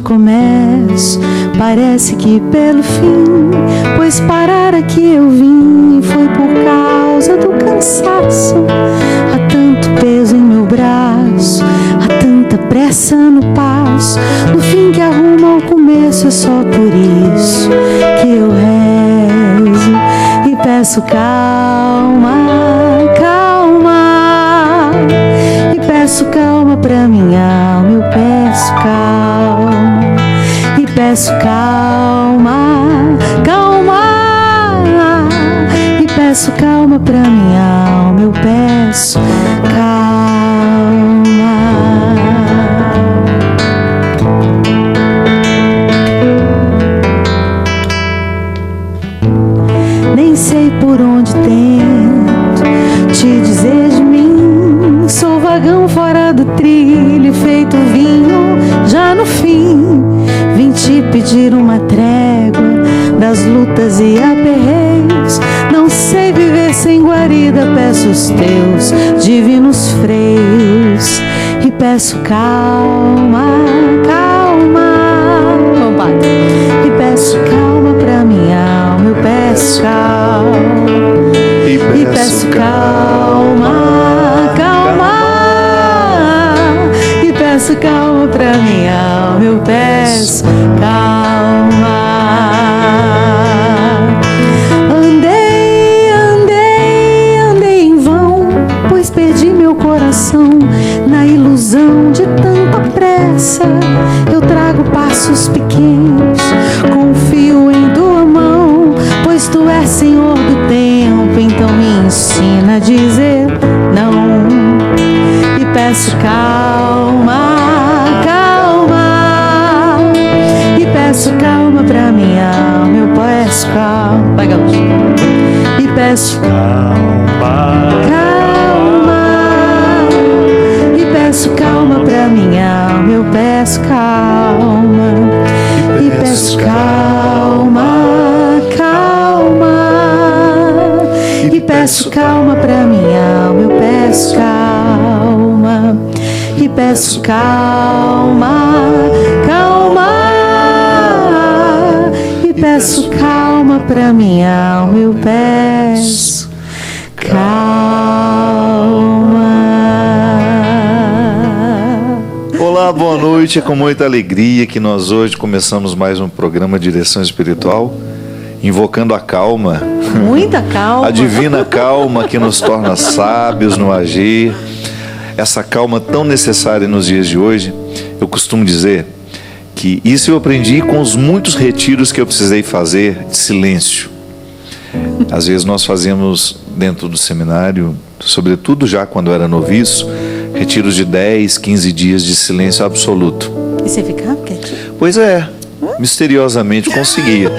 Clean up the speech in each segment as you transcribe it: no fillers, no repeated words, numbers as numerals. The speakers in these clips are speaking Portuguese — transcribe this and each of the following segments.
começo, parece que pelo fim, pois parar aqui eu vim e foi por causa do cansaço. Há tanto peso em meu braço, há tanta pressa no passo, no fim que arruma o começo. É só por isso que eu rezo e peço calma, calma, e peço calma pra minha alma. Eu peço calma e peço calma, calma, e peço calma pra minha alma. Eu peço calma. Nem sei por onde tento te dizer de mim. Sou vagão fora do trilho, feito vinho já no fim. Vim te pedir uma trégua das lutas e aperreios. Não sei viver sem guarida, peço os teus divinos freios e peço calma, calma, e peço calma pra minha alma. Eu peço calma e peço calma, calma, e peço calma pra minha alma. Eu peço calma. Andei, andei, andei em vão, pois perdi meu coração na ilusão de tanta pressa. Eu trago passos pequenos, confio em tua mão, pois tu és Senhor do tempo. Então me ensina a dizer não e peço calma, calma, e peço calma pra minha alma. Eu peço calma, vai gaúcho, e peço calma, calma, e peço calma pra minha alma. Eu peço calma e peço calma, calma, e peço calma pra minha alma. Eu peço calma e peço calma, calma, e peço calma pra minha alma. Eu peço calma. Olá, boa noite. É com muita alegria que nós hoje começamos mais um programa Direção Espiritual, invocando a calma. Muita calma. A divina calma que nos torna sábios no agir. Essa calma tão necessária nos dias de hoje. Eu costumo dizer que isso eu aprendi com os muitos retiros que eu precisei fazer de silêncio. Às vezes nós fazíamos dentro do seminário, sobretudo já quando eu era noviço, retiros de 10, 15 dias de silêncio absoluto. E você ficava quietinho? Pois é, misteriosamente conseguia.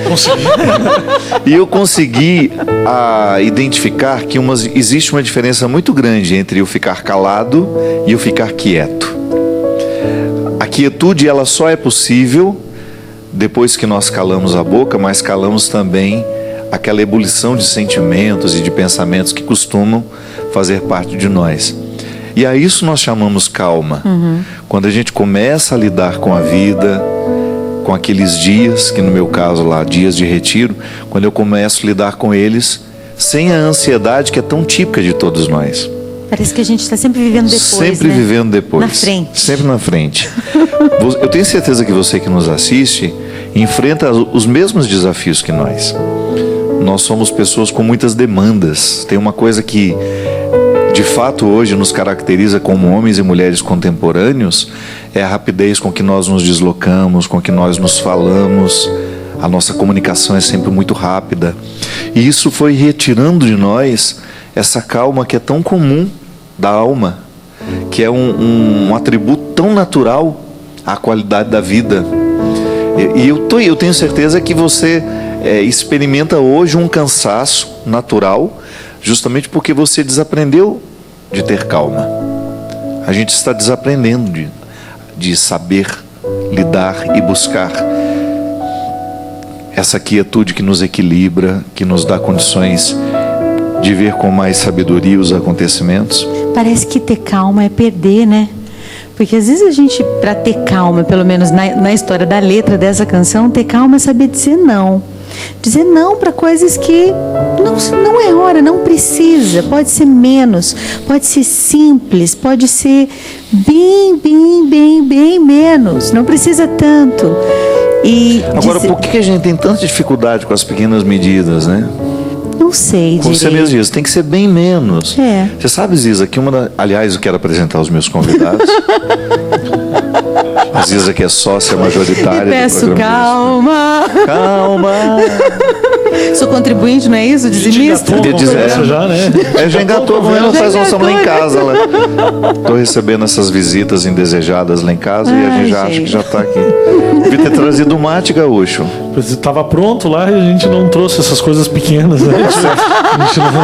E eu consegui identificar que existe uma diferença muito grande entre o ficar calado e o ficar quieto. A quietude, ela só é possível depois que nós calamos a boca, mas calamos também aquela ebulição de sentimentos e de pensamentos que costumam fazer parte de nós. E a isso nós chamamos calma. Quando a gente começa a lidar com a vida, com aqueles dias, que no meu caso lá, dias de retiro, quando eu começo a lidar com eles, sem a ansiedade que é tão típica de todos nós. Parece que a gente está sempre vivendo depois, Sempre né? vivendo depois. Na frente. Sempre na frente. Eu tenho certeza que você que nos assiste enfrenta os mesmos desafios que nós. Nós somos pessoas com muitas demandas. Tem uma coisa que de fato hoje nos caracteriza como homens e mulheres contemporâneos, é a rapidez com que nós nos deslocamos, com que nós nos falamos. A nossa comunicação é sempre muito rápida. E isso foi retirando de nós essa calma que é tão comum da alma, que é um atributo tão natural à qualidade da vida. E eu tenho certeza que você experimenta hoje um cansaço natural, justamente porque você desaprendeu de ter calma. A gente está desaprendendo de saber lidar e buscar essa quietude que nos equilibra, que nos dá condições de ver com mais sabedoria os acontecimentos. Parece que ter calma é perder, né? porque às vezes a gente, para ter calma, pelo menos na história da letra dessa canção, ter calma é saber dizer não. Dizer não para coisas que não é hora, não precisa. Pode ser menos, pode ser simples, pode ser bem menos. Não precisa tanto. E agora, por que a gente tem tanta dificuldade com as pequenas medidas, né? Não sei, como você mesmo diz, tem que ser bem menos. É. Você sabe, Ziza, que aliás, eu quero apresentar os meus convidados. A Ziza, que é sócia majoritária. Peço calma. Calma. Sou contribuinte, não é isso? Dizimista? Já, né? Já engatou com ela, nós estamos lá em casa. Estou recebendo essas visitas indesejadas lá em casa e a gente já acha que já está aqui. Devia ter trazido o mate, gaúcho. Estava pronto lá e a gente não trouxe essas coisas pequenas, né? A gente não...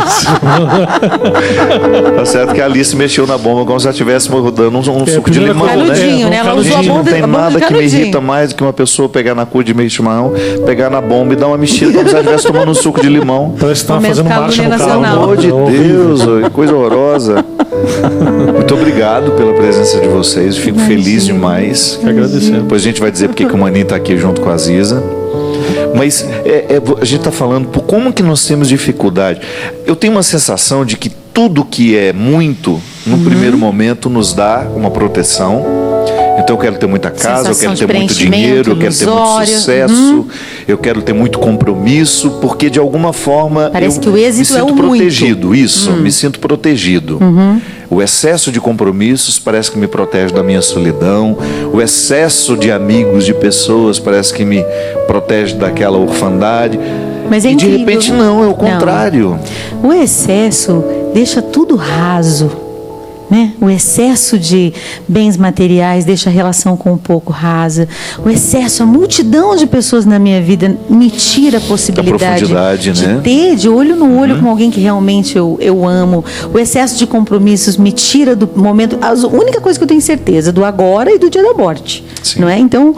Tá certo que a Alice mexeu na bomba como se ela estivesse rodando um suco de limão, canudinho, né? Ela usou a bomba, não tem nada que me canudinho. irrita mais do que uma pessoa pegar na cu de meio chimarrão, pegar na bomba e dar uma mexida como se ela estivesse tomando um suco de limão. Parece que estava fazendo marcha no carro. Pelo amor de Deus, que coisa horrorosa. Muito obrigado pela presença de vocês. Fico feliz demais. Agradecendo. Depois a gente vai dizer porque que o Maninho está aqui junto com a Ziza. Mas a gente está falando por como que nós temos dificuldade. Eu tenho uma sensação de que tudo que é muito, no primeiro momento, nos dá uma proteção. Então eu quero ter muita casa, eu quero ter muito dinheiro, eu quero ter muito sucesso, eu quero ter muito compromisso, porque de alguma forma parece que o êxito me sinto protegido. Muito. Isso, me sinto protegido. O excesso de compromissos parece que me protege da minha solidão. O excesso de amigos, de pessoas, parece que me protege daquela orfandade. Mas é incrível. De repente não, é o contrário. Não. O excesso deixa tudo raso. Né? O excesso de bens materiais deixa a relação com o pouco rasa. O excesso, a multidão de pessoas na minha vida me tira a possibilidade de né? ter de olho no olho com alguém que realmente eu amo. O excesso de compromissos me tira do momento. A única coisa que eu tenho certeza do agora e do dia da morte. Sim. Não é? Então,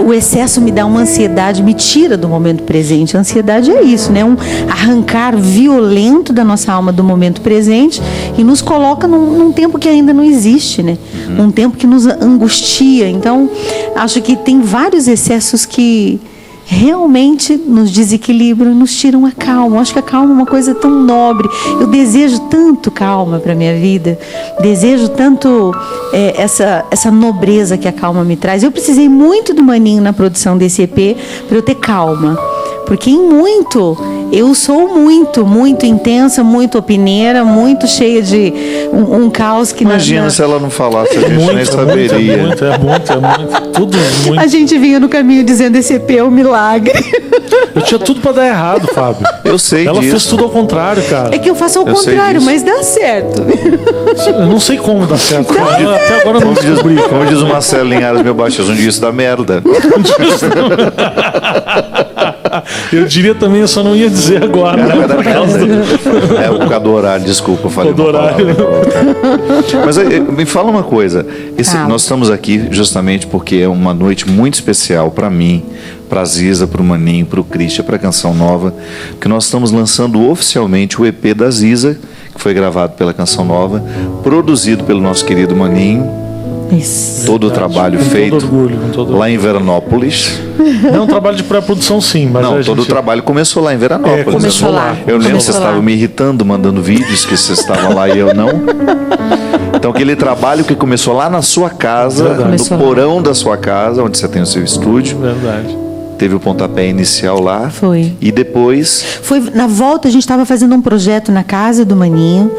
o excesso me dá uma ansiedade, me tira do momento presente. A ansiedade é isso, né? Um arrancar violento da nossa alma do momento presente e nos coloca num tempo que ainda não existe, né? Um tempo que nos angustia. Então, acho que tem vários excessos que realmente nos desequilibram, nos tiram a calma. Acho que a calma é uma coisa tão nobre. Eu desejo tanto calma para minha vida. Desejo tanto essa nobreza que a calma me traz. Eu precisei muito do Maninho na produção desse EP para eu ter calma. Porque em muito, eu sou muito intensa, muito opineira, muito cheia de um caos que... Imagina se ela não falasse, a gente nem saberia. É muito, tudo muito. A gente vinha no caminho dizendo, esse EP é um milagre. Eu tinha tudo pra dar errado, Fábio. Eu sei Ela disso. fez tudo ao contrário, cara. É que eu faço ao contrário, mas dá certo. Eu não sei como dá certo. Até agora eu não descobri. Como diz o Marcelo Linhares, meu baixista, um dia isso dá merda. Eu diria também, eu só não ia dizer agora. Né? É o causa do horário, desculpa, falei uma palavra. Mas me fala uma coisa. Nós estamos aqui justamente porque é uma noite muito especial para mim, para a Ziza, para o Maninho, para o Christian, para a Canção Nova, que nós estamos lançando oficialmente o EP da Ziza, que foi gravado pela Canção Nova, produzido pelo nosso querido Maninho. Isso. Todo o trabalho feito lá em Veranópolis. É um trabalho de pré-produção, sim. Mas não, todo o trabalho começou lá em Veranópolis. Começou lá. Eu lembro que você estava me irritando, mandando vídeos que você estava lá e eu não. Então aquele trabalho que começou lá na sua casa, no porão da sua casa, onde você tem o seu estúdio. Verdade. Teve o pontapé inicial lá. Foi. E depois... Foi na volta, a gente estava fazendo um projeto na casa do Maninho.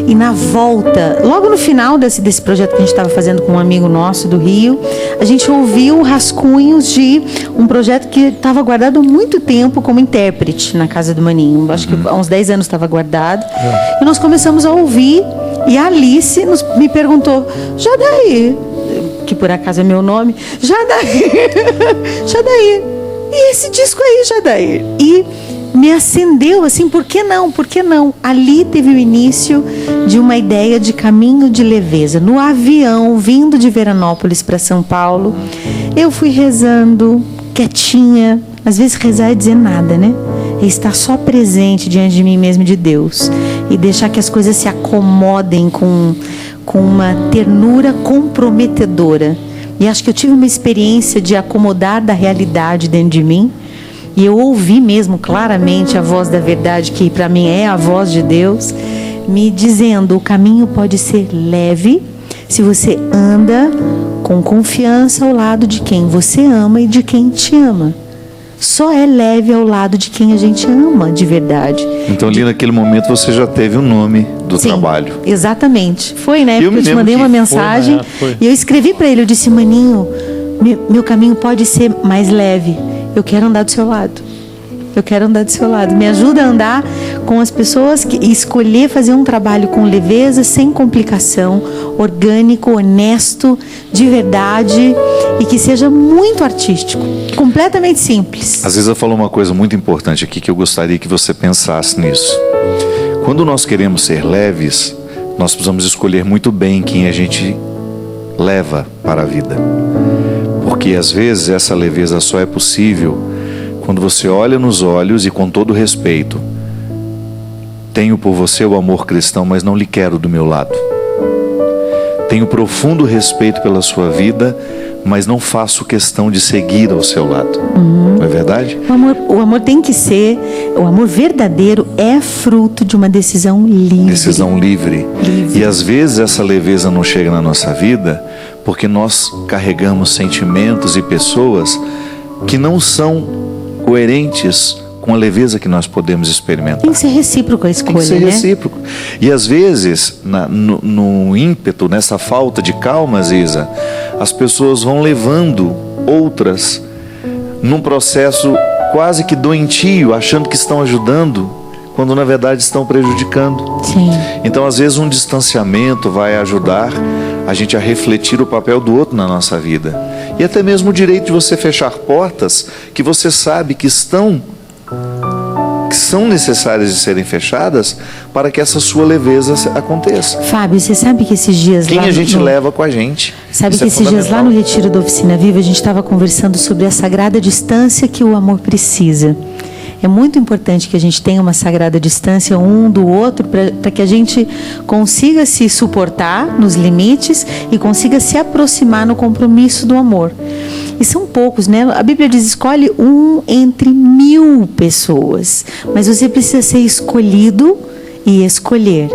E na volta, logo no final desse projeto que a gente estava fazendo com um amigo nosso do Rio, a gente ouviu rascunhos de um projeto que estava guardado há muito tempo como intérprete na casa do Maninho. Acho que há uns 10 anos estava guardado. E nós começamos a ouvir. E a Alice me perguntou, Jadair, que por acaso é meu nome, Jadair, e esse disco aí, Jadair? E me acendeu assim, por que não? Por que não? Ali teve o início de uma ideia de caminho de leveza. No avião, vindo de Veranópolis para São Paulo, eu fui rezando, quietinha. Às vezes rezar é dizer nada, né? É estar só presente diante de mim mesmo, de Deus. E deixar que as coisas se acomodem com com uma ternura comprometedora. E acho que eu tive uma experiência de acomodar da realidade dentro de mim. E eu ouvi mesmo claramente a voz da verdade, que para mim é a voz de Deus, me dizendo: o caminho pode ser leve se você anda com confiança ao lado de quem você ama e de quem te ama. Só é leve ao lado de quem a gente ama de verdade. Então ali naquele momento você já teve o nome do Sim, trabalho. Exatamente. Foi, né? Porque eu te mandei uma mensagem foi. e eu escrevi para ele, eu disse: maninho, meu caminho pode ser mais leve. Eu quero andar do seu lado. Eu quero andar do seu lado. Me ajuda a andar com as pessoas e escolher fazer um trabalho com leveza, sem complicação, orgânico, honesto, de verdade e que seja muito artístico, completamente simples. Às vezes eu falo uma coisa muito importante aqui que eu gostaria que você pensasse nisso. Quando nós queremos ser leves, nós precisamos escolher muito bem quem a gente leva para a vida. Porque às vezes essa leveza só é possível quando você olha nos olhos e com todo respeito: tenho por você o amor cristão, mas não lhe quero do meu lado. Tenho profundo respeito pela sua vida, mas não faço questão de seguir ao seu lado. Não é verdade? O amor tem que ser, o amor verdadeiro é fruto de uma decisão livre. Decisão livre. E às vezes essa leveza não chega na nossa vida porque nós carregamos sentimentos e pessoas que não são coerentes com a leveza que nós podemos experimentar. Tem que ser recíproco a escolha, Tem que ser né? recíproco. E às vezes, no ímpeto, nessa falta de calma, Ziza, as pessoas vão levando outras num processo quase que doentio, achando que estão ajudando, quando na verdade estão prejudicando. Sim. Então, às vezes, um distanciamento vai ajudar a gente a refletir o papel do outro na nossa vida. E até mesmo o direito de você fechar portas que você sabe que são necessárias de serem fechadas para que essa sua leveza aconteça. Fábio, você sabe que esses dias Quem lá... a gente leva com a gente. Sabe Isso que é esses dias lá fundamental. no retiro da Oficina Viva a gente estava conversando sobre a sagrada distância que o amor precisa. É muito importante que a gente tenha uma sagrada distância um do outro para que a gente consiga se suportar nos limites e consiga se aproximar no compromisso do amor. E são poucos, né? A Bíblia diz: escolhe um entre 1000 pessoas. Mas você precisa ser escolhido e escolher.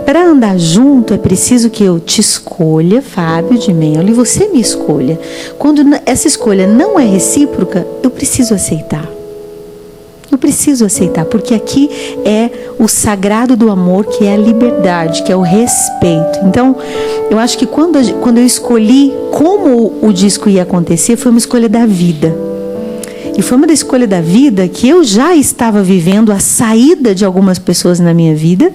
Para andar junto é preciso que eu te escolha, Fábio de Mello, e você me escolha. Quando essa escolha não é recíproca, eu preciso aceitar. Eu preciso aceitar, porque aqui é o sagrado do amor, que é a liberdade, que é o respeito. Então, eu acho que quando eu escolhi como o disco ia acontecer, foi uma escolha da vida. E foi uma escolha da vida que eu já estava vivendo a saída de algumas pessoas na minha vida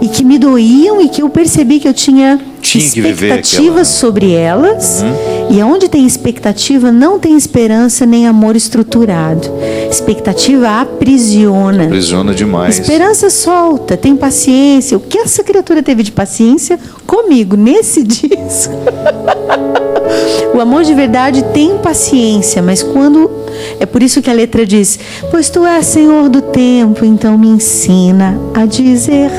e que me doíam e que eu percebi que eu tinha que viver expectativas sobre elas. E onde tem expectativa, não tem esperança nem amor estruturado. Expectativa aprisiona. Aprisiona demais. Esperança solta, tem paciência. O que essa criatura teve de paciência comigo nesse disco? O amor de verdade tem paciência, mas quando... É por isso que a letra diz: pois tu és Senhor do tempo, então me ensina a dizer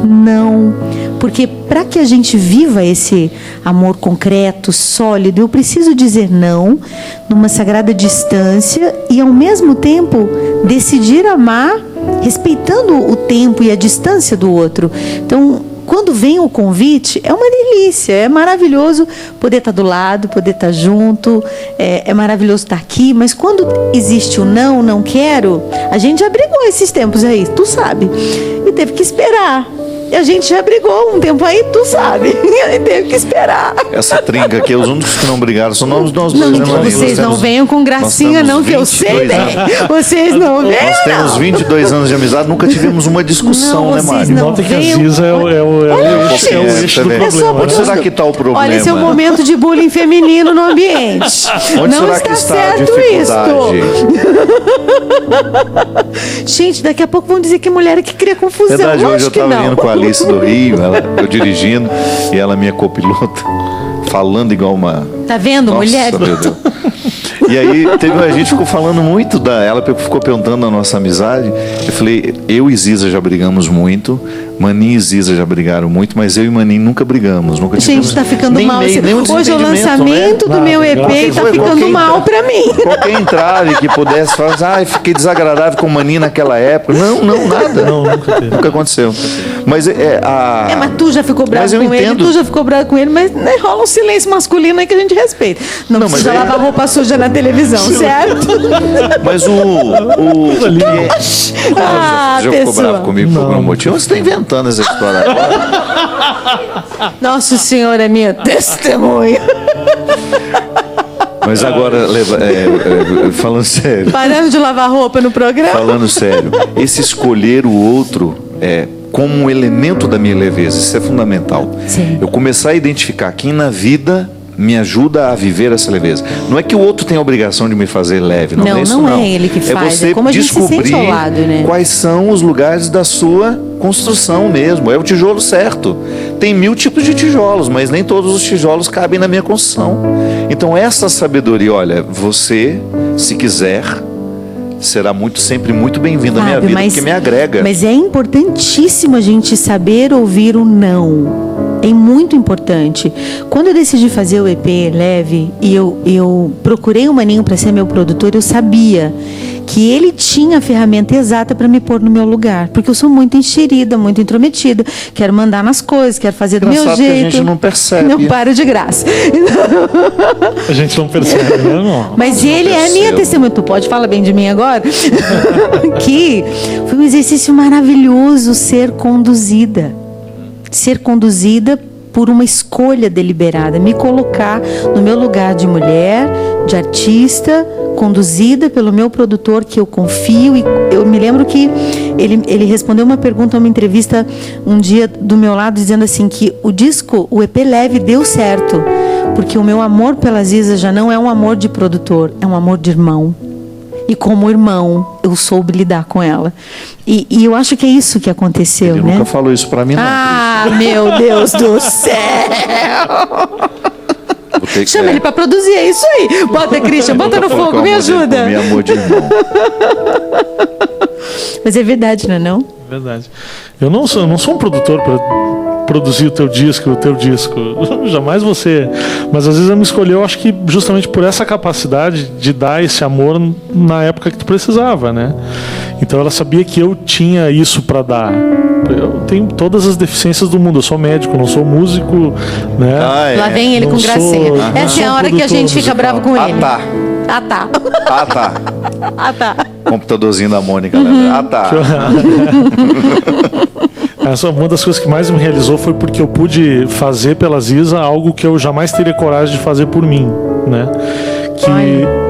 não. Porque para que a gente viva esse amor concreto, sólido, eu preciso dizer não numa sagrada distância e ao mesmo tempo decidir amar respeitando o tempo e a distância do outro. Então, quando vem o convite, é uma delícia, é maravilhoso poder estar do lado, poder estar junto, é maravilhoso estar aqui, mas quando existe o não quero, a gente já brigou esses tempos aí, tu sabe, e teve que esperar. E a gente já brigou um tempo aí, tu sabe. E teve que esperar. Essa trinca aqui, os únicos que não brigaram são nós dois, né, Marinho? Vocês não venham com gracinha, não, que eu sei bem. Vocês não venham, Nós temos 22 anos de amizade, nunca tivemos uma discussão, Não, né, vocês Mário? não Nota que a venham. Ziza é o eixo do também. problema. Onde será que está o problema? Olha, esse é o momento de bullying feminino no ambiente. Onde não será que está a certo dificuldade? isto. Gente, daqui a pouco vão dizer que mulher é que cria confusão. Verdade, hoje eu Acho que estava não. vindo com a Alice do Rio, eu dirigindo, e ela minha copiloto, falando igual uma... Tá vendo, Nossa, mulher? meu Deus. E aí a gente ficou falando muito ela ficou perguntando da nossa amizade. Eu falei, eu e Ziza já brigamos muito, Maninho e Ziza já brigaram muito, mas eu e Maninho nunca brigamos, nunca tivemos. Gente, tá ficando mal. Nem Hoje é o lançamento do meu EP e tá ficando mal pra mim. Qualquer entrave que pudesse falar, fiquei desagradável com o Maninho naquela época. Não, nada. Não, nunca aconteceu. Mas mas tu já ficou bravo com ele, tu já ficou bravo com ele, mas né, rola um silêncio masculino aí que a gente respeita. Não precisa lavar roupa suja na televisão, certo? Mas já ficou bravo comigo por algum motivo? Você está inventando essa história agora. Nosso Senhor é minha testemunha. Mas agora, falando sério. Parando de lavar roupa no programa. Falando sério, esse escolher o outro como um elemento da minha leveza, isso é fundamental. Sim. Eu começar a identificar quem na vida me ajuda a viver essa leveza. Não é que o outro tem a obrigação de me fazer leve, não é isso não. Não é ele que faz, você como a gente se sente ao lado, né? Quais são os lugares da sua construção mesmo. É o tijolo certo. Tem 1000 tipos de tijolos, mas nem todos os tijolos cabem na minha construção. Então essa sabedoria, olha, você, se quiser, será sempre muito bem-vindo à minha vida, porque me agrega. Mas é importantíssimo a gente saber ouvir o não. É muito importante. Quando eu decidi fazer o EP Leve e eu procurei o Maninho para ser meu produtor, eu sabia que ele tinha a ferramenta exata para me pôr no meu lugar, porque eu sou muito enxerida, muito intrometida, quero mandar nas coisas, quero fazer do meu jeito. Que a gente não percebe. Não para de graça. A gente não percebe, né? Não. Mas ele é a minha testemunha. Tu pode falar bem de mim agora? Que foi um exercício maravilhoso ser conduzida por uma escolha deliberada, me colocar no meu lugar de mulher, de artista, conduzida pelo meu produtor que eu confio. E eu me lembro que ele respondeu uma pergunta numa entrevista um dia do meu lado, dizendo assim que o EP Leve deu certo, porque o meu amor pela Ziza já não é um amor de produtor, é um amor de irmão. E como irmão, eu soube lidar com ela. E eu acho que é isso que aconteceu, Ele nunca falou isso pra mim, não. Ah, meu Deus do céu! Chama ele pra produzir, é isso aí. Bota, Christian, bota no fogo, me ajuda. Meu amor de irmão. Mas é verdade, não é não? Verdade. Eu não sou um produtor para produzir o teu disco. Jamais você. Mas às vezes ela me escolheu, acho que justamente por essa capacidade de dar esse amor na época que tu precisava, né? Então ela sabia que eu tinha isso para dar. Eu tenho todas as deficiências do mundo. Eu sou médico, não sou músico, né? Lá vem ele não com gracinha. Essa é a hora que a gente fica bravo com ele. Ah, tá. Computadorzinho da Mônica, né? Ah, tá. Uma das coisas que mais me realizou foi porque eu pude fazer pela Ziza algo que eu jamais teria coragem de fazer por mim, né?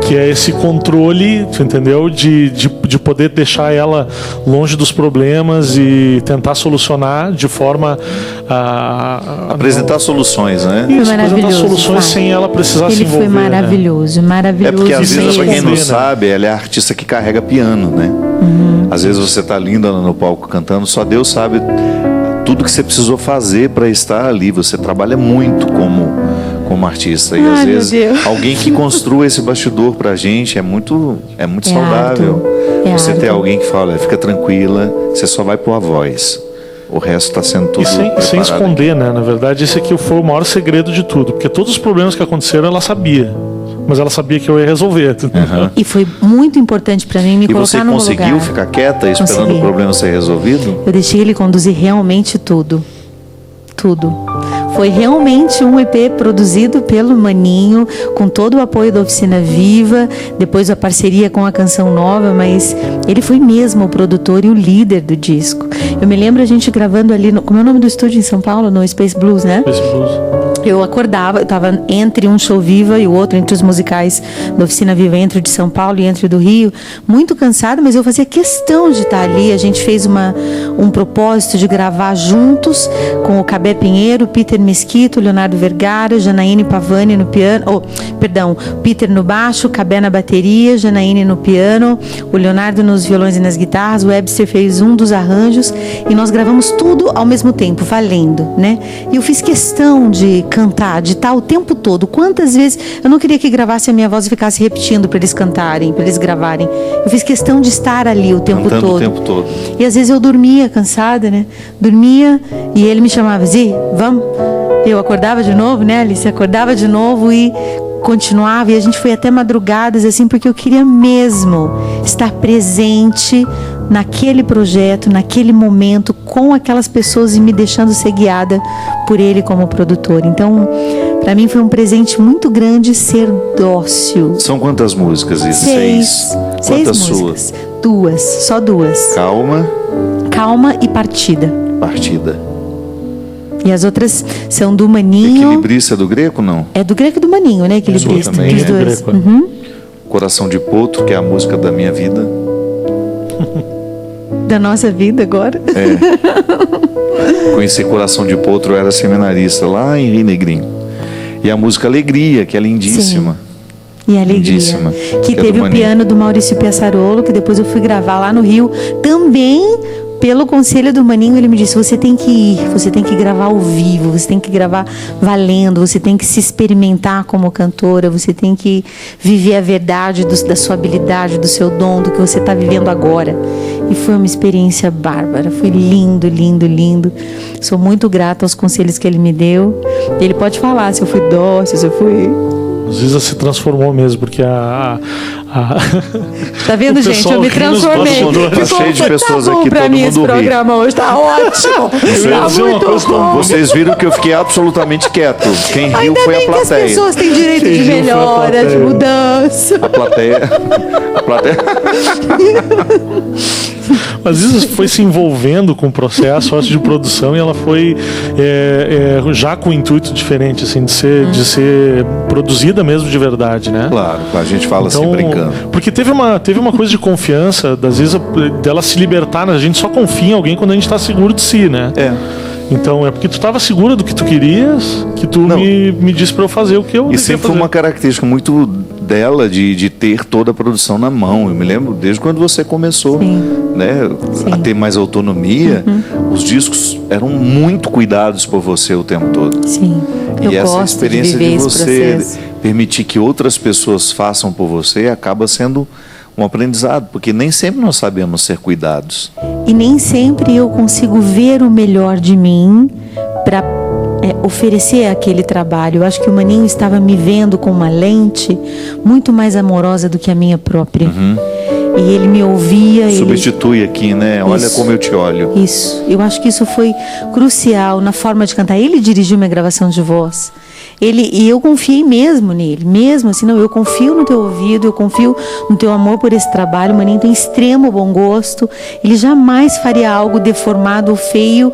Que é esse controle, entendeu? De poder deixar ela longe dos problemas e tentar solucionar de forma a apresentar soluções, né? Foi maravilhoso. Apresentar soluções sem ela precisar se envolver. Ele foi maravilhoso, né? maravilhoso. É porque às vezes, pra quem não né? sabe, ela é a artista que carrega piano, né? Às vezes você tá linda no palco cantando, só Deus sabe tudo que você precisou fazer para estar ali. Você trabalha muito como artista. E às vezes alguém que construa esse bastidor pra gente é muito saudável. Você ter alguém que fala, fica tranquila, você só vai pôr a voz. O resto está sendo tudo sem esconder, né? Na verdade, esse aqui foi o maior segredo de tudo. Porque todos os problemas que aconteceram, ela sabia. Mas ela sabia que eu ia resolver. E foi muito importante para mim me colocar no lugar. E você conseguiu ficar quieta esperando o problema ser resolvido? Eu deixei ele conduzir realmente tudo. Foi realmente um EP produzido pelo Maninho, com todo o apoio da Oficina Viva, depois a parceria com a Canção Nova, mas ele foi mesmo o produtor e o líder do disco. Eu me lembro a gente gravando ali, como é o nome do estúdio em São Paulo? No Space Blues, né? Space Blues. Eu acordava, eu estava entre um show Viva e o outro, entre os musicais da Oficina Viva, entre o de São Paulo e entre o do Rio, muito cansada, mas eu fazia questão de estar ali. A gente fez um propósito de gravar juntos com o Cabé Pinheiro, Peter Mesquito, Leonardo Vergara, Janaíne Pavani no piano, Peter no baixo, Cabé na bateria, Janaíne no piano, o Leonardo nos violões e nas guitarras, o Webster fez um dos arranjos e nós gravamos tudo ao mesmo tempo, valendo, né? E eu fiz questão de cantar, de estar o tempo todo. Quantas vezes eu não queria que gravasse a minha voz e ficasse repetindo para eles cantarem, para eles gravarem. Eu fiz questão de estar ali o tempo Cantando todo. o tempo todo. E às vezes eu dormia cansada, né? Dormia e ele me chamava, Zi, vamos. Eu acordava de novo, né, Alice? Acordava de novo e continuava. E a gente foi até madrugadas, assim, porque eu queria mesmo estar presente naquele projeto, naquele momento, com aquelas pessoas e me deixando ser guiada por ele como produtor. Então, para mim foi um presente muito grande ser dócil. São quantas músicas? Seis Quantas músicas. suas? Duas, só duas. Calma e Partida. E as outras são do Maninho. Equilibrista do Greco, não? É do Greco e do Maninho, né? Equilibrista. Também, Os é dois. Greco. Uhum. Coração de Potro, que é a música da minha vida. Da nossa vida agora. Conheci Coração de Potro, eu era seminarista lá em Rio Negrinho. E a música Alegria, que é lindíssima. E a Alegria. Lindíssima. Que é teve do o Maninho. piano do Maurício Piaçarolo, que depois eu fui gravar lá no Rio. Também, pelo conselho do Maninho, ele me disse, você tem que ir, você tem que gravar ao vivo, você tem que gravar valendo, você tem que se experimentar como cantora, você tem que viver a verdade da sua habilidade, do seu dom, do que você está vivendo agora. E foi uma experiência bárbara, foi lindo, lindo, lindo. Sou muito grata aos conselhos que ele me deu. Ele pode falar se eu fui dócil, se eu fui... Ziza se transformou mesmo, porque Tá vendo, o gente? pessoal Eu me ri nos transformei. bastidores. Tá cheio de pessoas tá bom aqui, pra todo mim esse mundo ri. programa hoje, tá ótimo. ia Tá dizer uma muito coisa tão bom. Vocês viram que eu fiquei absolutamente quieto. Quem riu Ainda foi a bem que as plateia. pessoas têm direito de Quem riu foi a melhora, de plateia. mudança. A plateia. Mas Ziza foi se envolvendo com o processo acho, de produção e ela foi já com um intuito diferente, assim, de ser produzida mesmo de verdade, né? Claro, a gente fala assim brincando. Porque teve uma coisa de confiança, das vezes, dela se libertar, né? A gente só confia em alguém quando a gente está seguro de si, né? Então, é porque tu estava segura do que tu querias, que tu me disse para eu fazer o que eu E sempre foi uma característica muito dela de ter toda a produção na mão. Eu me lembro desde quando você começou, né, a ter mais autonomia. Os discos eram muito cuidados por você o tempo todo. Sim. E essa experiência de você permitir que outras pessoas façam por você acaba sendo um aprendizado, porque nem sempre nós sabemos ser cuidados. E nem sempre eu consigo ver o melhor de mim para oferecer aquele trabalho. Eu acho que o Maninho estava me vendo com uma lente muito mais amorosa do que a minha própria. E ele me ouvia. Substitui aqui, né? Olha Isso. como eu te olho. Isso. Eu acho que isso foi crucial na forma de cantar. Ele dirigiu minha gravação de voz. E eu confiei mesmo nele, mesmo assim, não, eu confio no teu ouvido, eu confio no teu amor por esse trabalho. O Maninho tem extremo bom gosto, ele jamais faria algo deformado ou feio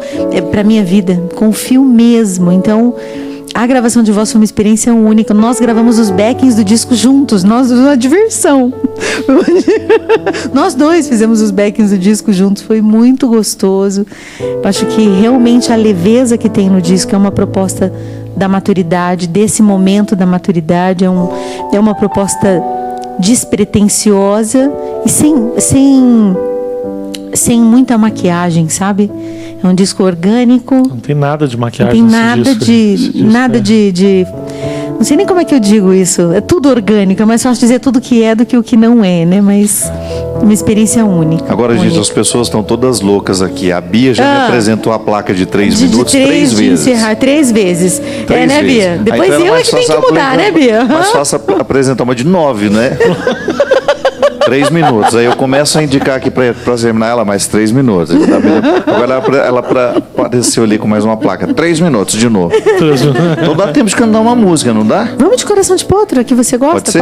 para minha vida, confio mesmo. Então, a gravação de voz foi uma experiência única. Nós gravamos os backings do disco juntos, uma diversão. Nós dois fizemos os backings do disco juntos, foi muito gostoso. Eu acho que realmente a leveza que tem no disco é uma proposta da maturidade, desse momento da maturidade, é uma proposta despretensiosa e sem muita maquiagem, sabe? É um disco orgânico. Não tem nada de maquiagem. Não tem nada de não sei nem como é que eu digo isso. É tudo orgânico, é mais fácil dizer tudo que é do que o que não é, né? Mas uma experiência única. Agora, única. gente, as pessoas estão todas loucas aqui. A Bia já me apresentou a placa de 3 minutos três vezes. Encerrar 3 vezes. Três né, vezes. Bia? Depois Então, eu é que tenho que mudar, né, Bia? Mais fácil apresentar uma de 9, né? 3 minutos. Aí eu começo a indicar aqui para terminar ela mais 3 minutos. Agora ela apareceu ali com mais uma placa. 3 minutos de novo. Então dá tempo de cantar uma música, não dá? Vamos de Coração de Potro, que você gosta?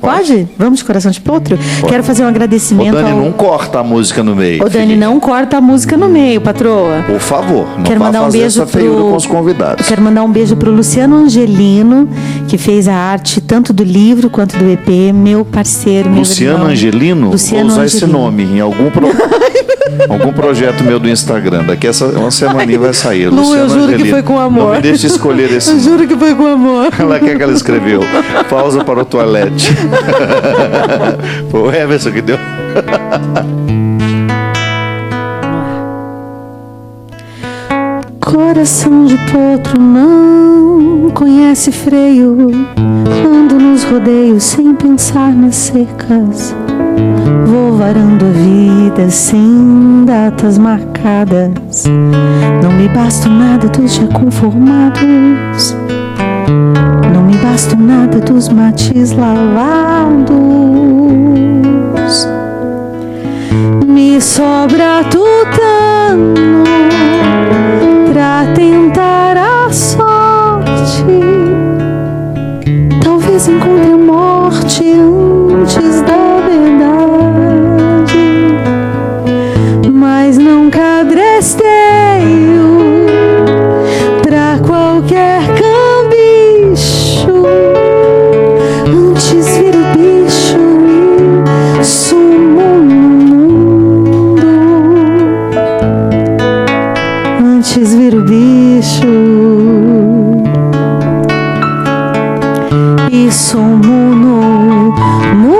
Pode? Vamos de Coração de Potro? Quero fazer um agradecimento. Ô, Dani, não corta a música no meio. Ô, Dani, não corta a música no meio, patroa. Por favor, não Quero mandar um beijo essa feiura com os convidados. Quero mandar um beijo pro Luciano Angelino, que fez a arte tanto do livro quanto do EP, meu parceiro, meu Luciano irmão. Angelino? Luciano Vou usar Angelino. esse nome em algum projeto meu do Instagram. Daqui uma semaninha vai sair. Lu, Luciano eu juro Angelino. que foi com amor. Não me deixe escolher esse. Eu juro que foi com amor. Ela quer que ela escreveu. Pausa para o toalete. Foi o Everson que deu. Coração de potro não conhece freio. Ando nos rodeios sem pensar nas cercas. Vou varando a vida sem datas marcadas. Não me basta nada dos já conformados. Não me basta nada dos mates lavados. Me sobra tutano pra tentar a sorte. Talvez encontre a morte antes da verdade, mas não cabresteio pra qualquer cambicho. Antes viro bicho e sumo no mundo. Antes viro bicho e sumo no mundo.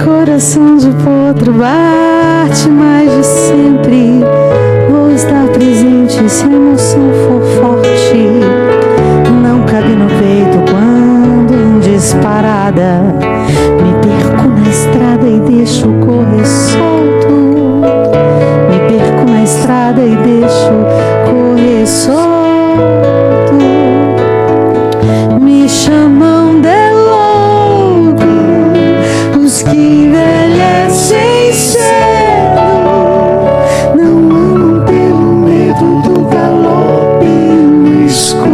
Coração de potro bate mais de sempre. Vou estar presente se a emoção for forte. Não cabe no peito quando em disparada me perco na estrada e deixo correr solto. Me perco na estrada e deixo correr solto. Me chamam de louco os que envelhecem cedo. Não amam pelo medo do galope no escuro.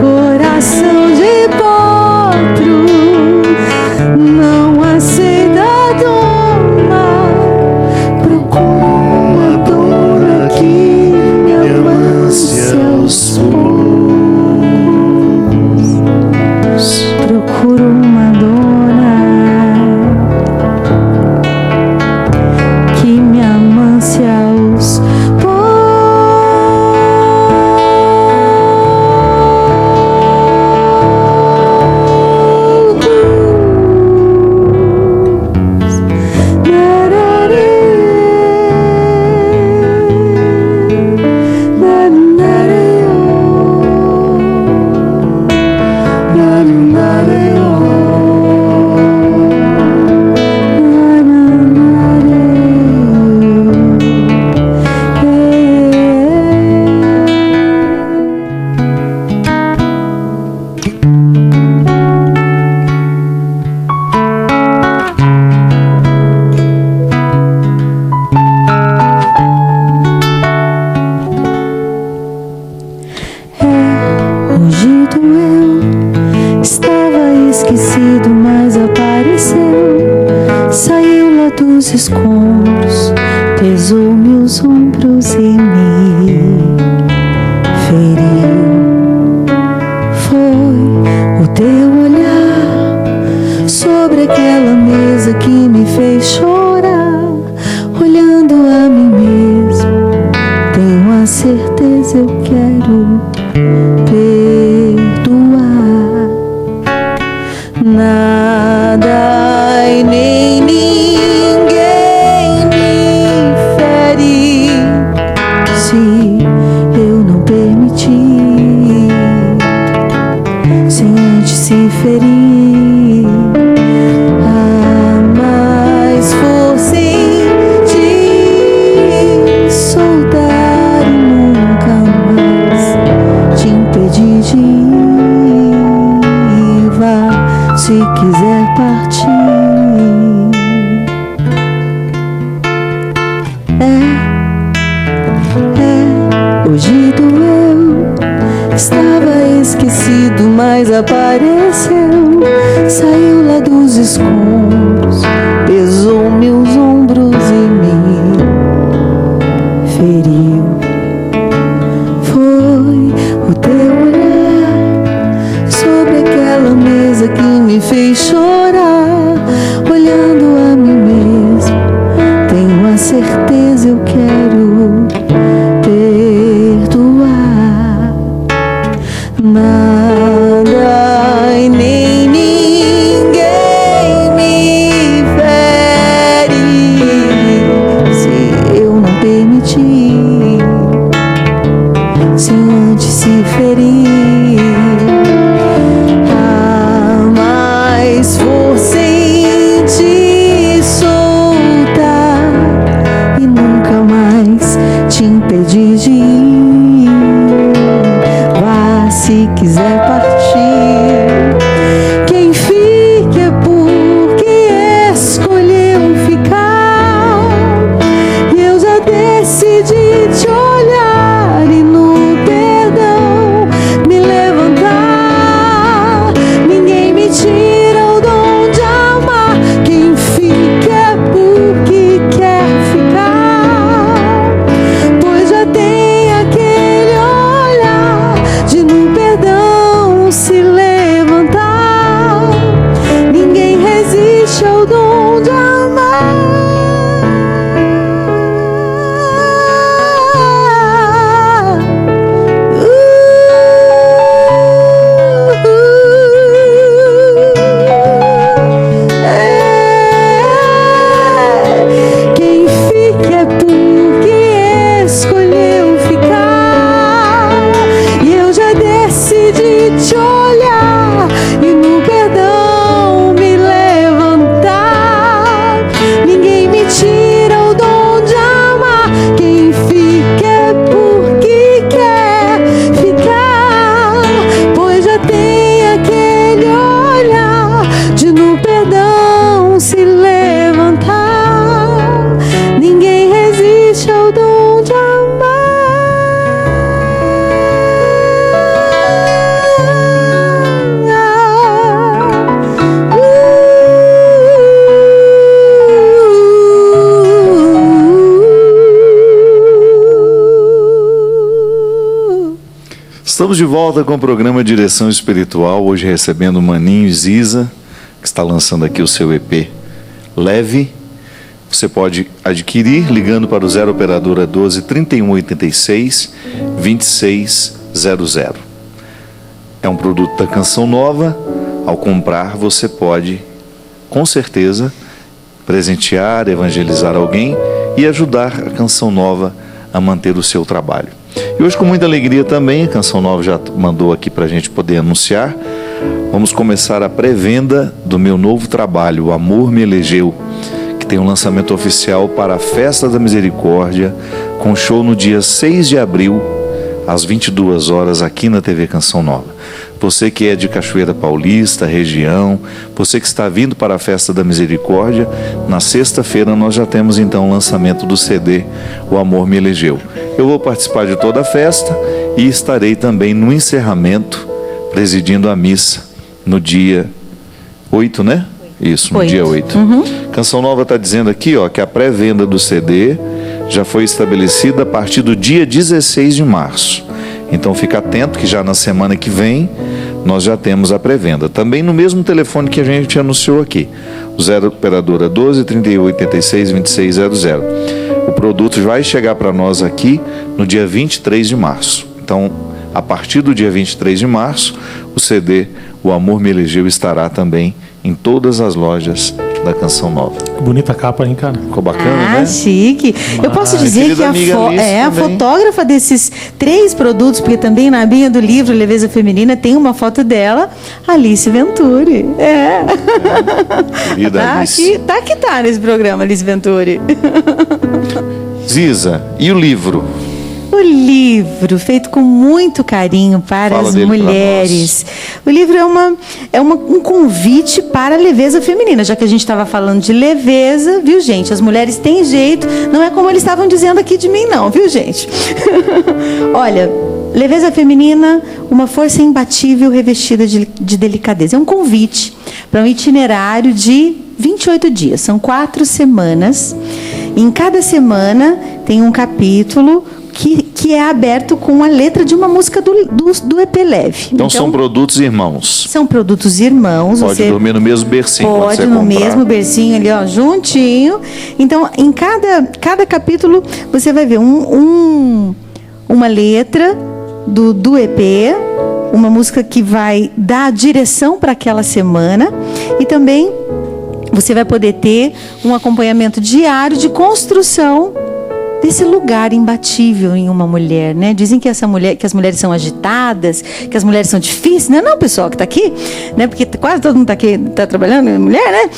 Coração de potro não aceita doma. Procuro uma dona que me amance aos poucos. Procuro uma dona que me amance aos poucos. Hoje doeu, estava esquecido, mas apareceu. Saiu lá dos escombros, pesou meus ombros e me feriu. Foi o teu olhar sobre aquela mesa que me fez chorar. Olhando a mim mesmo, tenho a certeza eu quero perdoar. Nada e nem ninguém me fere se eu não permitir, sem antes se ferir. Há mais força em ti, soltar e nunca mais te impedir de ir. Vá, se quiser partir. Hoje doeu, estava esquecido, mas apareceu. Saiu lá dos escombros, pesou meus ombros e me feriu. Foi o teu olhar se ferir. Há mais força em ti soltar e nunca mais te impedir de ir. Vá se quiser partir. Quem fica é porque escolheu ficar. E eu já decidi te olhar e no perdão me levantar. Ninguém me tira o dom de amar. Quem fica é porque quer ficar, pois já tem aquele olhar de no perdão se levantar. Ninguém resiste ao dom de amar. Quem fica é porque escolheu ficar. E eu já decidi te olhar e no perdão me levantar. Ninguém me tira o dom de amar. Quem fica é porque quer ficar, pois já tem aquele olhar de no perdão se levantar. Ninguém resiste ao dom de amar. Estamos de volta com o programa Direção Espiritual, hoje recebendo o Maninho Ziza, que está lançando aqui o seu EP Leve. Você pode adquirir ligando para o 0 operadora 12 3186 2600. É um produto da Canção Nova. Ao comprar, você pode, com certeza, presentear, evangelizar alguém e ajudar a Canção Nova a manter o seu trabalho. E hoje, com muita alegria também, a Canção Nova já mandou aqui para a gente poder anunciar. Vamos começar a pré-venda do meu novo trabalho, O Amor Me Elegeu, que tem um lançamento oficial para a Festa da Misericórdia, com show no dia 6 de abril, às 22 horas, aqui na TV Canção Nova. Você que é de Cachoeira Paulista, região, você que está vindo para a Festa da Misericórdia, na sexta-feira nós já temos então o lançamento do CD O Amor Me Elegeu. Eu vou participar de toda a festa e estarei também no encerramento, presidindo a missa, no dia 8, né? Isso, no dia 8. Canção Nova está dizendo aqui, ó, que a pré-venda do CD já foi estabelecida a partir do dia 16 de março. Então fica atento que já na semana que vem nós já temos a pré-venda. Também no mesmo telefone que a gente anunciou aqui, o 0 operadora 12 3186 2600. O produto vai chegar para nós aqui no dia 23 de março. Então, a partir do dia 23 de março, o CD O Amor Me Elegeu estará também em todas as lojas da Canção Nova. Bonita capa, hein, cara? Ficou bacana, né? Chique. Eu posso dizer que a fotógrafa desses 3 produtos, porque também na abinha do livro Leveza Feminina tem uma foto dela, Alice Venturi. Querida Alice. Tá nesse programa, Alice Venturi. Ziza, e o livro? O livro, feito com muito carinho para as mulheres. O livro é um convite para a leveza feminina, já que a gente estava falando de leveza, viu, gente? As mulheres têm jeito, não é como eles estavam dizendo aqui de mim, não, viu, gente? Olha, leveza feminina, uma força imbatível revestida de delicadeza. É um convite para um itinerário de 28 dias, são 4 semanas. Em cada semana tem um capítulo que é aberto com a letra de uma música do EP Leve. Então são produtos irmãos. São produtos irmãos. Pode dormir no mesmo bercinho. Pode no mesmo bercinho ali, ó, juntinho. Então, em cada capítulo, você vai ver uma letra do EP, uma música que vai dar direção para aquela semana, e também você vai poder ter um acompanhamento diário de construção desse lugar imbatível em uma mulher, né? Dizem que que as mulheres são agitadas, que as mulheres são difíceis, não é não, pessoal, que está aqui, né? Porque quase todo mundo está aqui, está trabalhando, é mulher, né?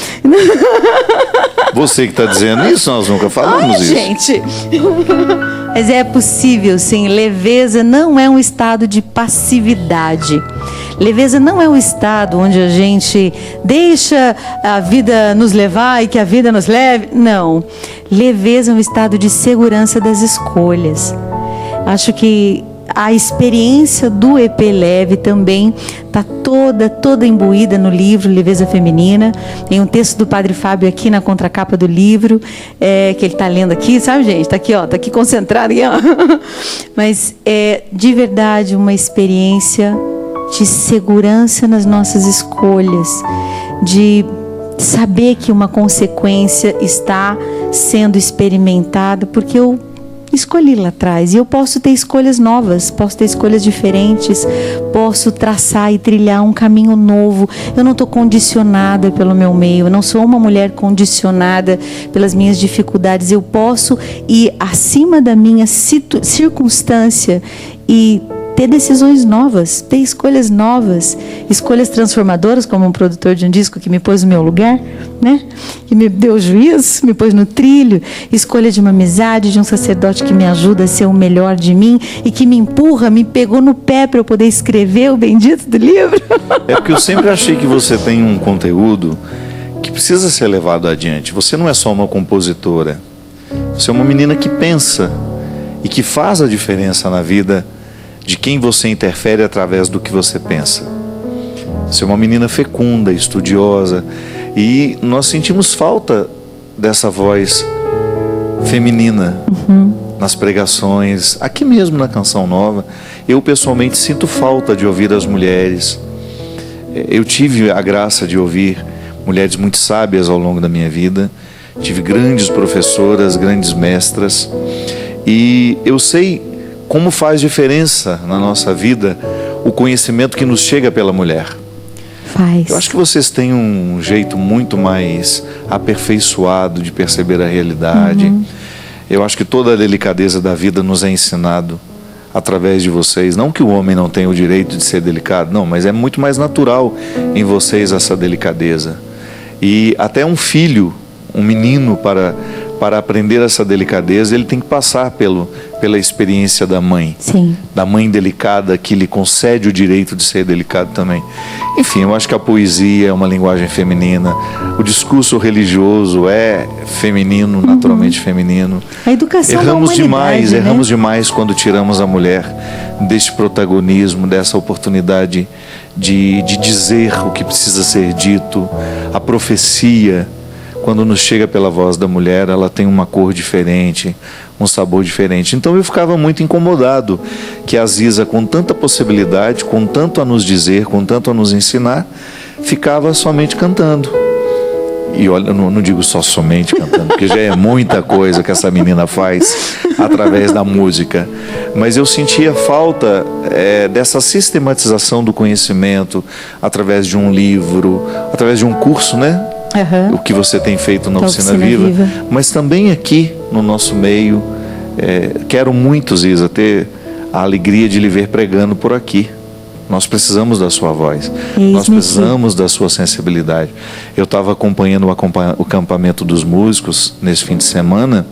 Você que está dizendo isso, nós nunca falamos isso. Gente, mas é possível, sim. Leveza não é um estado de passividade. Leveza não é um estado onde a gente deixa a vida nos levar e que a vida nos leve. Não. Leveza é um estado de segurança das escolhas. Acho que a experiência do EP Leve também está toda imbuída no livro Leveza Feminina. Tem um texto do Padre Fábio aqui na contracapa do livro, que ele está lendo aqui, sabe, gente? Está aqui, ó, está aqui concentrado. Aqui, ó. Mas é de verdade uma experiência de segurança nas nossas escolhas, de saber que uma consequência está sendo experimentada, porque eu escolhi lá atrás, e eu posso ter escolhas novas, posso ter escolhas diferentes, posso traçar e trilhar um caminho novo. Eu não estou condicionada pelo meu meio, eu não sou uma mulher condicionada pelas minhas dificuldades. Eu posso ir acima da minha circunstância e ter decisões novas, ter escolhas novas, escolhas transformadoras, como um produtor de um disco que me pôs no meu lugar, né? Que me deu juízo, me pôs no trilho. Escolha de uma amizade, de um sacerdote que me ajuda a ser o melhor de mim e que me empurra, me pegou no pé para eu poder escrever o bendito do livro. É porque eu sempre achei que você tem um conteúdo que precisa ser levado adiante. Você não é só uma compositora, você é uma menina que pensa e que faz a diferença na vida de quem você interfere através do que você pensa. Você é uma menina fecunda, estudiosa, e nós sentimos falta dessa voz feminina nas pregações, aqui mesmo na Canção Nova. Eu pessoalmente sinto falta de ouvir as mulheres. Eu tive a graça de ouvir mulheres muito sábias ao longo da minha vida, tive grandes professoras, grandes mestras, e eu sei como faz diferença na nossa vida o conhecimento que nos chega pela mulher. Faz. Eu acho que vocês têm um jeito muito mais aperfeiçoado de perceber a realidade. Eu acho que toda a delicadeza da vida nos é ensinado através de vocês. Não que o homem não tenha o direito de ser delicado, não, mas é muito mais natural em vocês essa delicadeza. E até um filho, um menino, para aprender essa delicadeza, ele tem que passar pela experiência da mãe. Sim. Da mãe delicada, que lhe concede o direito de ser delicado também. Enfim, eu acho que a poesia é uma linguagem feminina, o discurso religioso é feminino, naturalmente feminino. A educação erramos da demais, né? Erramos demais quando tiramos a mulher deste protagonismo, dessa oportunidade de dizer o que precisa ser dito. A profecia, quando nos chega pela voz da mulher, ela tem uma cor diferente, um sabor diferente. Então eu ficava muito incomodado que a Ziza, com tanta possibilidade, com tanto a nos dizer, com tanto a nos ensinar, ficava somente cantando. E olha, eu não digo somente cantando, porque já é muita coisa que essa menina faz através da música. Mas eu sentia falta dessa sistematização do conhecimento através de um livro, através de um curso, né? O que você tem feito na Oficina Viva, mas também aqui no nosso meio. Quero muito, Ziza, ter a alegria de lhe ver pregando por aqui. Nós precisamos da sua voz, nós precisamos da sua sensibilidade. Eu estava acompanhando o acampamento dos músicos nesse fim de semana.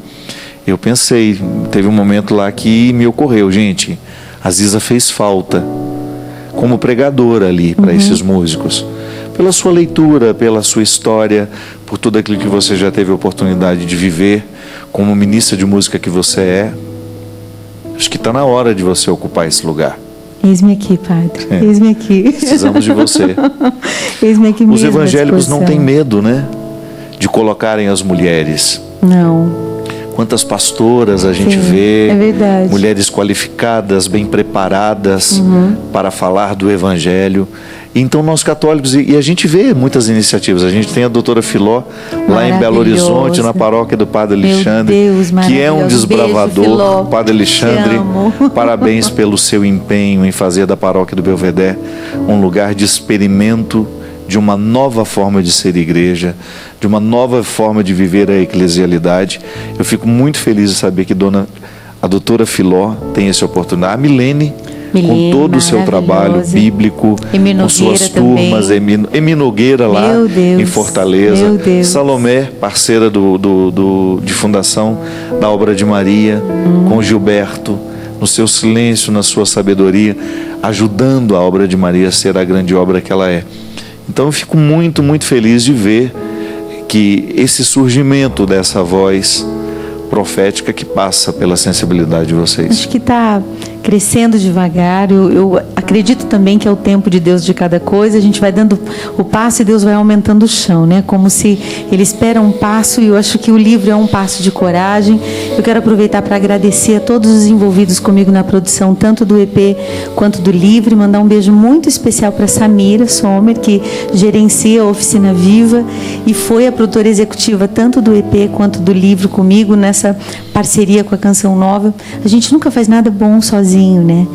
Eu pensei, teve um momento lá que me ocorreu, gente, a Ziza fez falta como pregadora ali para esses músicos. Pela sua leitura, pela sua história, por tudo aquilo que você já teve a oportunidade de viver, como ministra de música que você é. Acho que está na hora de você ocupar esse lugar. Eis-me aqui, Padre. Eis-me aqui. Precisamos de você. Eis-me aqui mesmo. Os evangélicos não têm medo, né? De colocarem as mulheres. Não. Quantas pastoras a gente vê, mulheres qualificadas, bem preparadas para falar do Evangelho. Então nós católicos, e a gente vê muitas iniciativas, a gente tem a doutora Filó lá em Belo Horizonte, na paróquia do Padre Alexandre, que é um desbravador. Beijo, Padre Alexandre, parabéns pelo seu empenho em fazer da paróquia do Belvedere um lugar de experimento de uma nova forma de ser igreja, de uma nova forma de viver a eclesialidade. Eu fico muito feliz de saber que a doutora Filó tem essa oportunidade. A Milene, com todo o seu trabalho bíblico, com suas turmas, Emi Nogueira lá em Fortaleza, Salomé, parceira de fundação da Obra de Maria, com Gilberto, no seu silêncio, na sua sabedoria, ajudando a Obra de Maria a ser a grande obra que ela é. Então eu fico muito, muito feliz de ver que esse surgimento dessa voz profética que passa pela sensibilidade de vocês. Acho que está crescendo devagar. Eu acredito também que é o tempo de Deus de cada coisa. A gente vai dando o passo e Deus vai aumentando o chão, né? Como se Ele espera um passo, e eu acho que o livro é um passo de coragem. Eu quero aproveitar para agradecer a todos os envolvidos comigo na produção, tanto do EP quanto do livro, e mandar um beijo muito especial para Samira Sommer, que gerencia a Oficina Viva e foi a produtora executiva tanto do EP quanto do livro comigo nessa parceria com a Canção Nova. A gente nunca faz nada bom sozinho, né?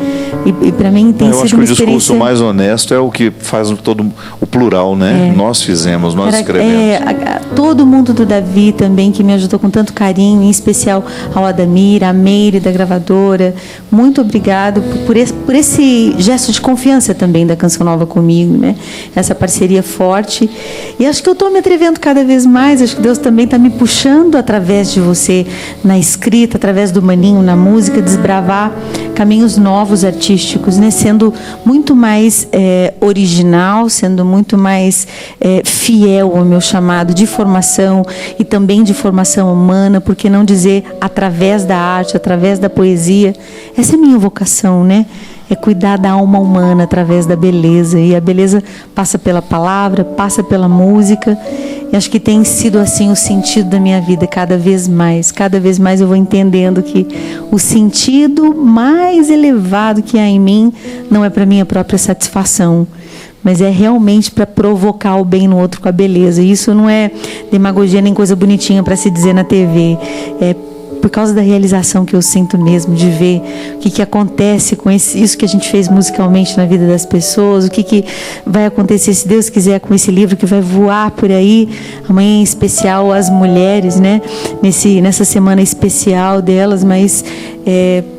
E para mim tem sido uma experiência... Eu acho que o discurso mais honesto é o que faz todo o plural, né? Nós fizemos, nós escrevemos. Todo mundo do Davi também, que me ajudou com tanto carinho, em especial ao Adamir, a Meire da gravadora. Muito obrigado por esse gesto de confiança também da Canção Nova comigo, né? Essa parceria forte. E acho que eu estou me atrevendo cada vez mais. Acho que Deus também está me puxando através de você na escrita, através do Maninho na música, desbravar caminhos novos artísticos, né? Sendo muito mais original, sendo muito mais fiel ao meu chamado de formação e também de formação humana, por que não dizer através da arte, através da poesia. Essa é a minha vocação, né? É cuidar da alma humana através da beleza, e a beleza passa pela palavra, passa pela música, e acho que tem sido assim o sentido da minha vida cada vez mais eu vou entendendo que o sentido mais elevado que há em mim não é para minha própria satisfação, mas é realmente para provocar o bem no outro com a beleza. E isso não é demagogia nem coisa bonitinha para se dizer na TV, é por causa da realização que eu sinto mesmo, de ver o que acontece com isso que a gente fez musicalmente na vida das pessoas, o que vai acontecer, se Deus quiser, com esse livro que vai voar por aí, amanhã em especial as mulheres, né? Nessa semana especial delas, mas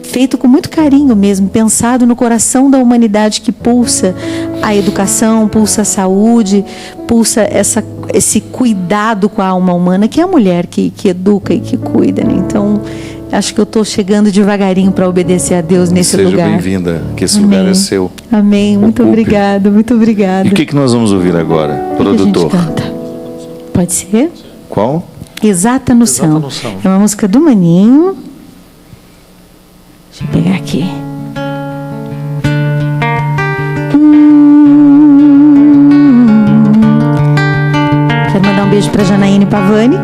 feito com muito carinho mesmo, pensado no coração da humanidade que pulsa a educação, pulsa a saúde, pulsa esse cuidado com a alma humana, que é a mulher que educa e que cuida, né? Então, acho que eu estou chegando devagarinho para obedecer a Deus nesse lugar. Seja bem-vinda, que esse lugar é seu. Amém, muito obrigada, muito obrigada. E o que nós vamos ouvir agora, produtor? Que a gente canta? Pode ser? Qual? Exata Noção. É uma música do Maninho. Deixa eu pegar aqui. Quero mandar um beijo para Janaíne Pavani,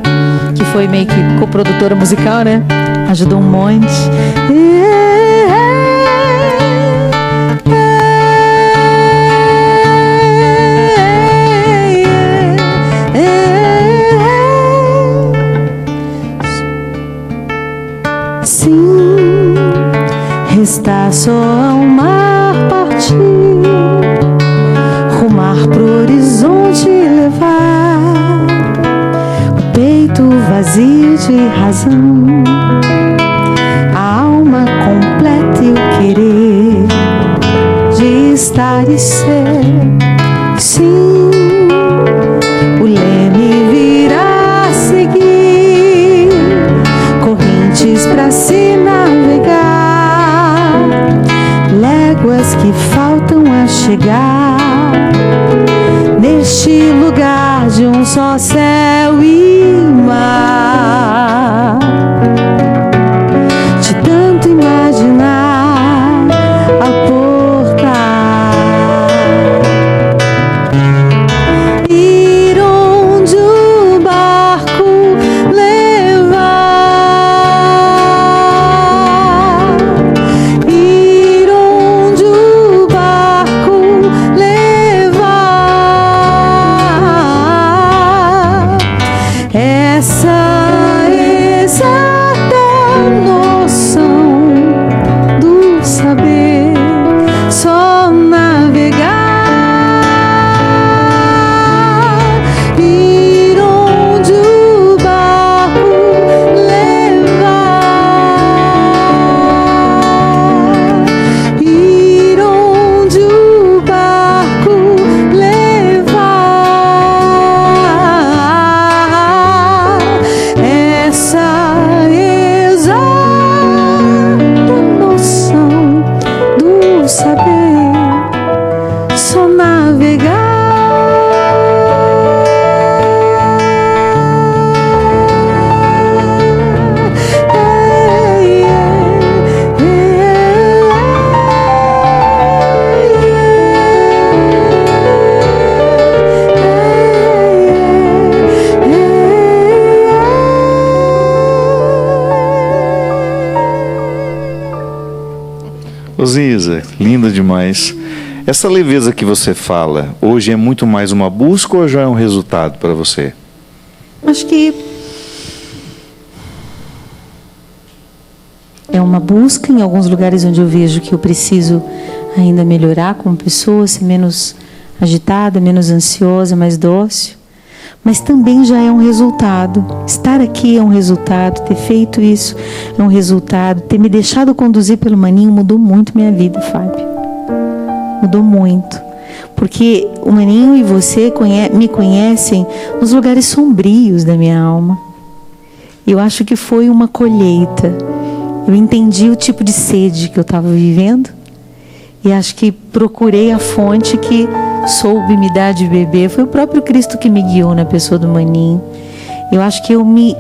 que foi meio que coprodutora musical, né? Ajudou um monte. Sim, resta só ao mar partir, rumar pro horizonte levar o peito vazio de razão, a alma completa e o querer de estar e ser. Sim, o leme virá seguir, correntes pra se navegar, léguas que faltam a chegar neste lugar de um só céu e mar. De tanto imaginar aportar, ir onde o barco levar, ir onde o barco levar. Ziza, linda demais. Essa leveza que você fala, hoje é muito mais uma busca ou já é um resultado para você? Acho que é uma busca em alguns lugares onde eu vejo que eu preciso ainda melhorar como pessoa, ser menos agitada, menos ansiosa, mais dócil. Mas também já é um resultado. Estar aqui é um resultado, ter feito isso é um resultado. Ter me deixado conduzir pelo Maninho mudou muito minha vida, Fábio. Mudou muito. Porque o Maninho e você me conhecem nos lugares sombrios da minha alma. Eu acho que foi uma colheita. Eu entendi o tipo de sede que eu estava vivendo. E acho que procurei a fonte que soube me dar de beber. Foi o próprio Cristo que me guiou na pessoa do Maninho. Eu acho que eu me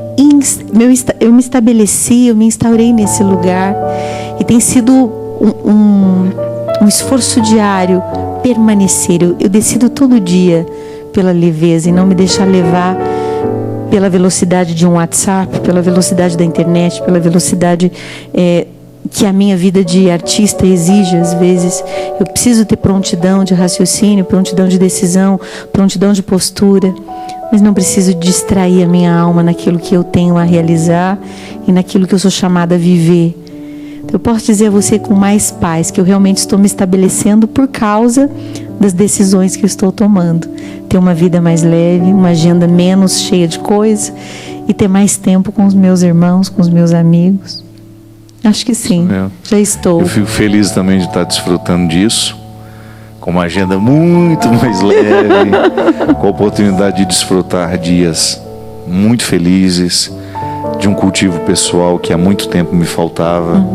estabeleci, eu me instaurei nesse lugar. E tem sido um esforço diário permanecer. Eu decido todo dia pela leveza e não me deixar levar pela velocidade de um WhatsApp, pela velocidade da internet, pela velocidade que a minha vida de artista exige às vezes. Eu preciso ter prontidão de raciocínio, prontidão de decisão, prontidão de postura, mas não preciso distrair a minha alma naquilo que eu tenho a realizar e naquilo que eu sou chamada a viver. Então, eu posso dizer a você com mais paz que eu realmente estou me estabelecendo por causa das decisões que eu estou tomando. Ter uma vida mais leve, uma agenda menos cheia de coisa e ter mais tempo com os meus irmãos, com os meus amigos. Acho que sim, já estou. Eu fico feliz também de estar desfrutando disso, com uma agenda muito mais leve, com a oportunidade de desfrutar dias muito felizes, de um cultivo pessoal que há muito tempo me faltava.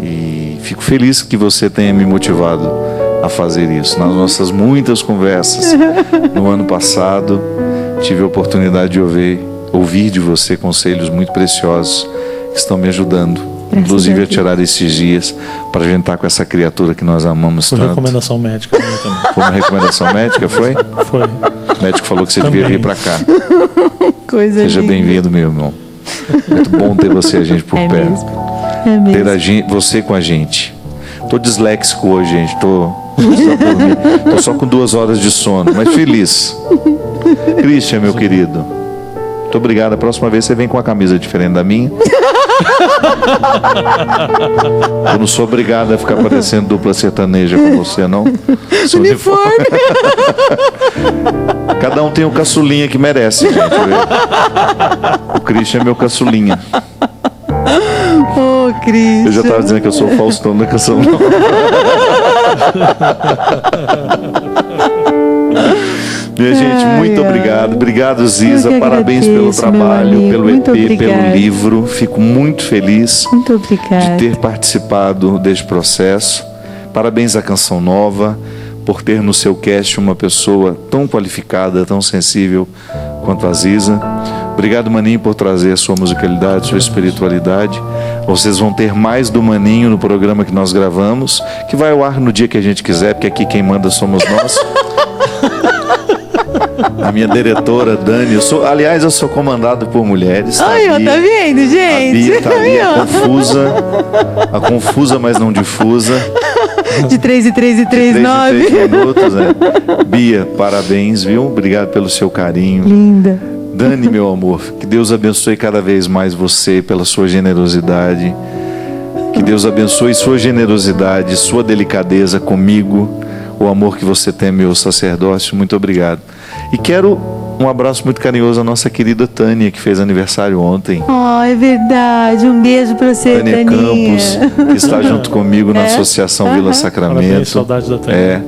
E fico feliz que você tenha me motivado a fazer isso. Nas nossas muitas conversas no ano passado, tive a oportunidade de ouvir de você conselhos muito preciosos que estão me ajudando. Inclusive a tirar esses dias para a gente estar com essa criatura que nós amamos tanto. Foi recomendação médica também. Foi uma recomendação médica, foi? Foi. O médico falou que você também devia vir para cá. Coisa Seja linda. bem-vindo, meu irmão. Muito bom ter você, a gente, por perto. Mesmo. É mesmo. Ter você com a gente. Tô disléxico hoje, gente. Tô só com 2 horas de sono, mas feliz. Christian, meu querido, muito obrigado. A próxima vez você vem com uma camisa diferente da minha. Eu não sou obrigado a ficar parecendo dupla sertaneja com você, não. Seu uniforme. Cada um tem um caçulinha que merece, gente. O Christian é meu caçulinha. Oh, Cristo. Eu já estava dizendo que eu sou o Faustão da canção. Minha gente, muito obrigado. Obrigado, Ziza. Parabéns pelo trabalho, pelo EP, pelo livro. Fico muito feliz de ter participado deste processo. Parabéns à Canção Nova por ter no seu cast uma pessoa tão qualificada, tão sensível quanto a Ziza. Obrigado, Maninho, por trazer a sua musicalidade, sua espiritualidade. Vocês vão ter mais do Maninho no programa que nós gravamos, que vai ao ar no dia que a gente quiser, porque aqui quem manda somos nós. A minha diretora, Dani, eu sou comandado por mulheres. Tá vendo, gente? A Bia tá ali, a confusa, mas não difusa. De 3 e 3 e 3, 9. 3 minutos, né? Bia, parabéns, viu? Obrigado pelo seu carinho. Linda. Dani, meu amor, que Deus abençoe cada vez mais você pela sua generosidade. Que Deus abençoe sua generosidade, sua delicadeza comigo, o amor que você tem, meu sacerdócio. Muito obrigado. E quero um abraço muito carinhoso à nossa querida Tânia, que fez aniversário ontem. Oh, é verdade. Um beijo para você, Tânia Taninha. Campos, que está junto comigo na Associação Vila Sacramento. Parabéns, saudade da Tânia.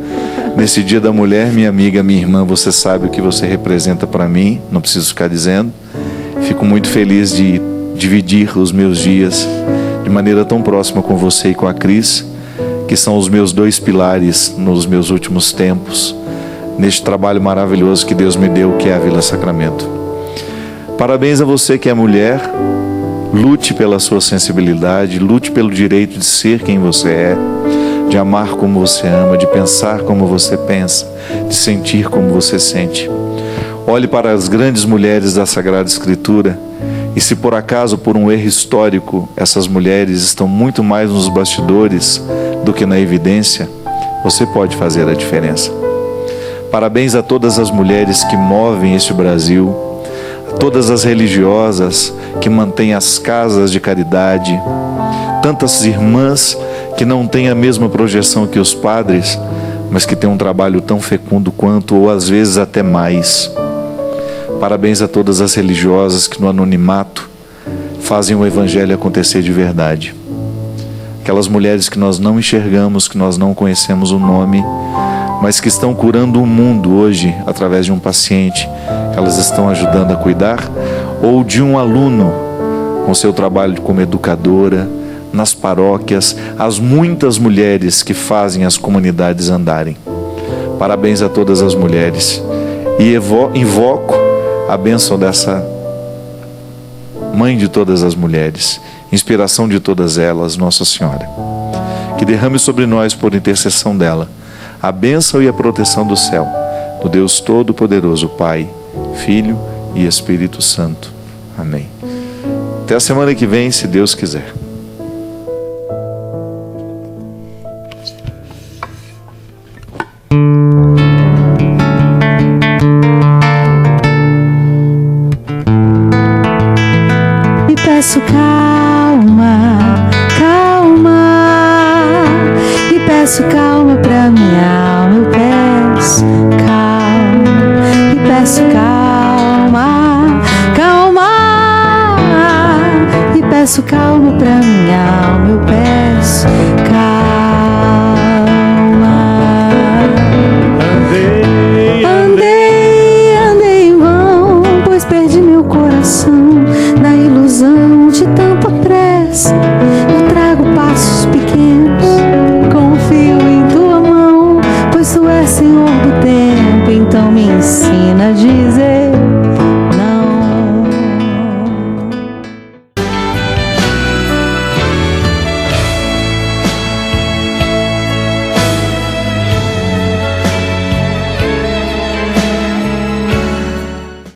Nesse dia da mulher, minha amiga, minha irmã, você sabe o que você representa para mim, não preciso ficar dizendo. Fico muito feliz de dividir os meus dias de maneira tão próxima com você e com a Cris, que são os meus 2 pilares nos meus últimos tempos, neste trabalho maravilhoso que Deus me deu, que é a Vila Sacramento. Parabéns a você que é mulher. Lute pela sua sensibilidade, lute pelo direito de ser quem você é, de amar como você ama, de pensar como você pensa, de sentir como você sente. Olhe para as grandes mulheres da Sagrada Escritura e, se por acaso, por um erro histórico, essas mulheres estão muito mais nos bastidores do que na evidência, você pode fazer a diferença. Parabéns a todas as mulheres que movem este Brasil, a todas as religiosas que mantêm as casas de caridade, tantas irmãs que não têm a mesma projeção que os padres, mas que têm um trabalho tão fecundo quanto, ou às vezes até mais. Parabéns a todas as religiosas que no anonimato fazem o Evangelho acontecer de verdade. Aquelas mulheres que nós não enxergamos, que nós não conhecemos o nome, mas que estão curando o mundo hoje através de um paciente que elas estão ajudando a cuidar, ou de um aluno com seu trabalho como educadora, nas paróquias, as muitas mulheres que fazem as comunidades andarem. Parabéns a todas as mulheres. E invoco a bênção dessa mãe de todas as mulheres, inspiração de todas elas, Nossa Senhora. Que derrame sobre nós, por intercessão dela, a bênção e a proteção do céu, do Deus Todo-Poderoso, Pai, Filho e Espírito Santo. Amém. Até a semana que vem, se Deus quiser. E peço calma, calma, e peço calma pra minha alma, eu peço calma, e peço calma, calma, e peço calma pra minha alma, eu peço calma. Andei em vão, pois perdi meu coração na ilusão de tanta pressa. Eu trago passos pequenos, confio em tua mão, pois tu és Senhor do tempo, então me ensina a dizer